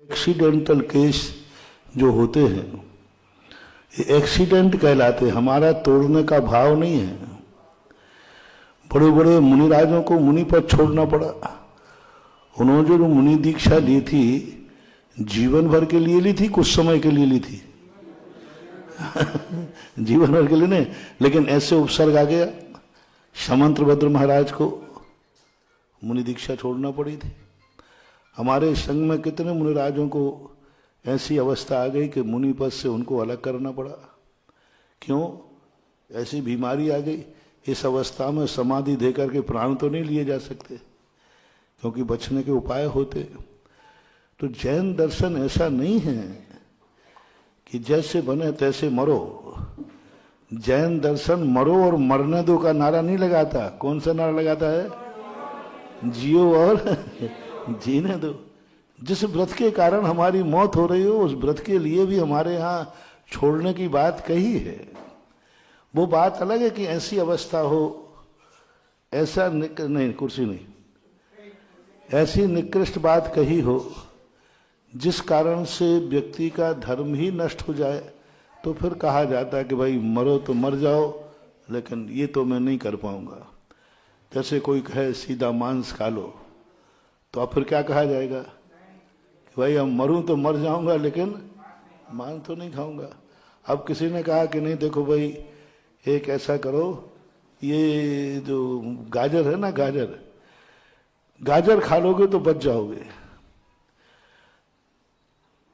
Accidental case जो होते हैं ये एक्सीडेंट कहलाते हैं, हमारा तोड़ने का भाव नहीं है। बड़े बड़े मुनिराजों को मुनि पद छोड़ना पड़ा। उन्होंने जो मुनि दीक्षा ली थी जीवन भर के लिए ली थी, कुछ समय के लिए ली थी जीवन भर के लिए नहीं, लेकिन ऐसे उपसर्ग आ गया। समंत्रभद्र महाराज को मुनि दीक्षा छोड़ना पड़ी थी। हमारे संघ में कितने मुनिराजों को ऐसी अवस्था आ गई कि मुनि पद से उनको अलग करना पड़ा। क्यों? ऐसी बीमारी आ गई। इस अवस्था में समाधि देकर के प्राण तो नहीं लिए जा सकते, क्योंकि बचने के उपाय होते। तो जैन दर्शन ऐसा नहीं है कि जैसे बने तैसे मरो। जैन दर्शन मरो और मरने दो का नारा नहीं लगाता। कौन सा नारा लगाता है? जियो और जीने दो। जिस व्रत के कारण हमारी मौत हो रही हो उस व्रत के लिए भी हमारे यहाँ छोड़ने की बात कही है। वो बात अलग है कि ऐसी अवस्था हो, ऐसा नहीं, कुर्सी नहीं, ऐसी निकृष्ट बात कही हो जिस कारण से व्यक्ति का धर्म ही नष्ट हो जाए, तो फिर कहा जाता है कि भाई मरो तो मर जाओ, लेकिन ये तो मैं नहीं कर पाऊंगा। जैसे कोई कहे सीधा मांस खा लो, तो अब फिर क्या कहा जाएगा कि भाई हम मरूं तो मर जाऊंगा लेकिन मांस तो नहीं खाऊंगा। अब किसी ने कहा कि नहीं देखो भाई एक ऐसा करो, ये जो गाजर है ना, गाजर खा लोगे तो बच जाओगे।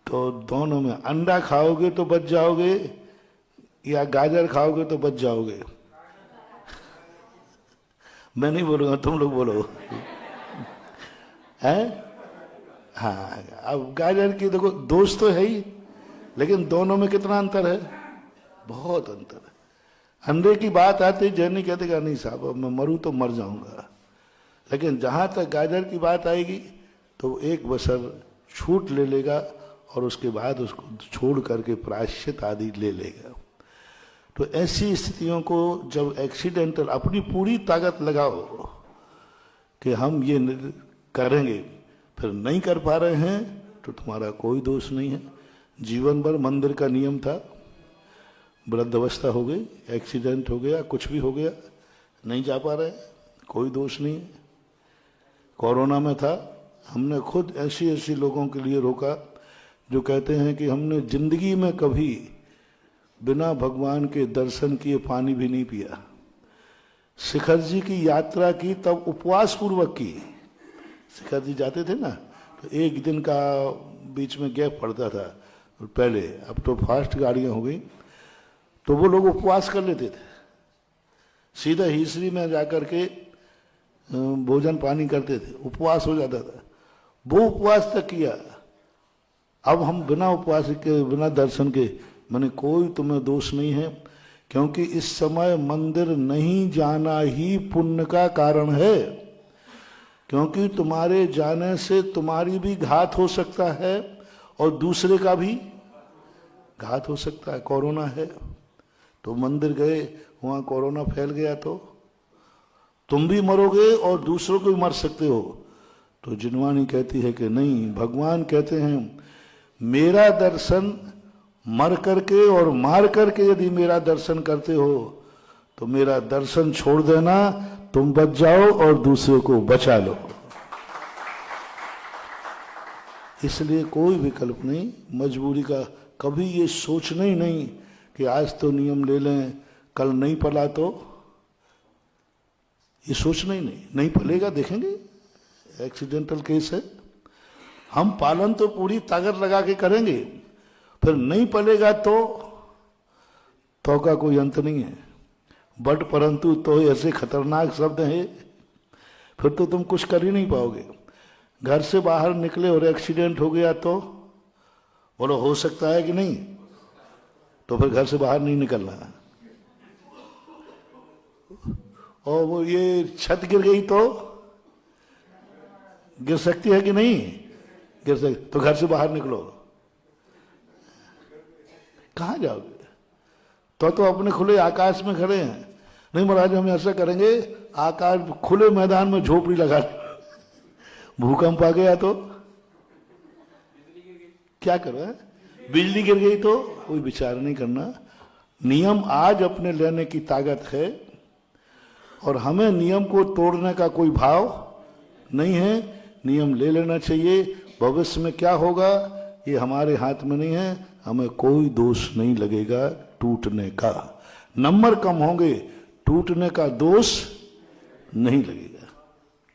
तो दोनों में अंडा खाओगे तो बच जाओगे या गाजर खाओगे तो बच जाओगे। मैं नहीं बोलूंगा, तुम लोग बोलो है। हाँ, अब गाजर की देखो दोष तो है ही, लेकिन दोनों में कितना अंतर है? बहुत अंतर है। अंडे की बात आती जैनी कहते कि नहीं साहब अब मैं मरूं तो मर जाऊंगा, लेकिन जहां तक गाजर की बात आएगी तो एक बसर छूट ले लेगा और उसके बाद उसको छोड़ करके प्रायश्चित आदि ले लेगा। तो ऐसी स्थितियों को जब एक्सीडेंटल अपनी पूरी ताकत लगाओ कि हम ये करेंगे, फिर नहीं कर पा रहे हैं तो तुम्हारा कोई दोष नहीं है। जीवन भर मंदिर का नियम था, वृद्धावस्था हो गई, एक्सीडेंट हो गया, कुछ भी हो गया, नहीं जा पा रहे, कोई दोष नहीं है। कोरोना में था, हमने खुद ऐसी लोगों के लिए रोका जो कहते हैं कि हमने जिंदगी में कभी बिना भगवान के दर्शन किए पानी भी नहीं पिया। शिखर जी की यात्रा की तब उपवास पूर्वक की। शिखर जी जाते थे ना तो एक दिन का बीच में गैप पड़ता था पहले, अब तो फास्ट गाड़ियां हो गई, तो वो लोग उपवास कर लेते थे। सीधा हिस्ट्री में जाकर के भोजन पानी करते थे, उपवास हो जाता था। वो उपवास तक किया। अब हम बिना उपवास के, बिना दर्शन के, मैंने कोई तुम्हें दोष नहीं है, क्योंकि इस समय मंदिर नहीं जाना ही पुण्य का कारण है। क्योंकि तुम्हारे जाने से तुम्हारी भी घात हो सकता है और दूसरे का भी घात हो सकता है। कोरोना है तो मंदिर गए, वहां कोरोना फैल गया तो तुम भी मरोगे और दूसरों को भी मर सकते हो। तो जिनवानी कहती है कि नहीं, भगवान कहते हैं मेरा दर्शन मर करके और मार करके यदि मेरा दर्शन करते हो तो मेरा दर्शन छोड़ देना, तुम बच जाओ और दूसरे को बचा लो। इसलिए कोई विकल्प नहीं, मजबूरी का। कभी ये सोचना ही नहीं कि आज तो नियम ले लें, कल नहीं पला तो, ये सोचना ही नहीं पलेगा, देखेंगे एक्सीडेंटल केस है। हम पालन तो पूरी ताकत लगा के करेंगे, फिर नहीं पलेगा तो का कोई अंत नहीं है। बट परंतु तो ऐसे खतरनाक शब्द है, फिर तो तुम कुछ कर ही नहीं पाओगे। घर से बाहर निकले और एक्सीडेंट हो गया तो बोलो हो सकता है कि नहीं, तो फिर घर से बाहर नहीं निकलना। और वो ये छत गिर गई तो गिर सकती है कि नहीं गिर सकती, तो घर से बाहर निकलो। कहां जाओगे? तो अपने खुले आकाश में खड़े हैं। नहीं महाराज हम ऐसा करेंगे, आकाश खुले मैदान में झोपड़ी लगा, भूकंप आ गया तो क्या करो है? बिजली गिर गई तो कोई विचार नहीं करना। नियम आज अपने लेने की ताकत है और हमें नियम को तोड़ने का कोई भाव नहीं है। नियम ले लेना चाहिए। भविष्य में क्या होगा ये हमारे हाथ में नहीं है। हमें कोई दोष नहीं लगेगा टूटने का। नंबर कम होंगे, टूटने का दोष नहीं लगेगा।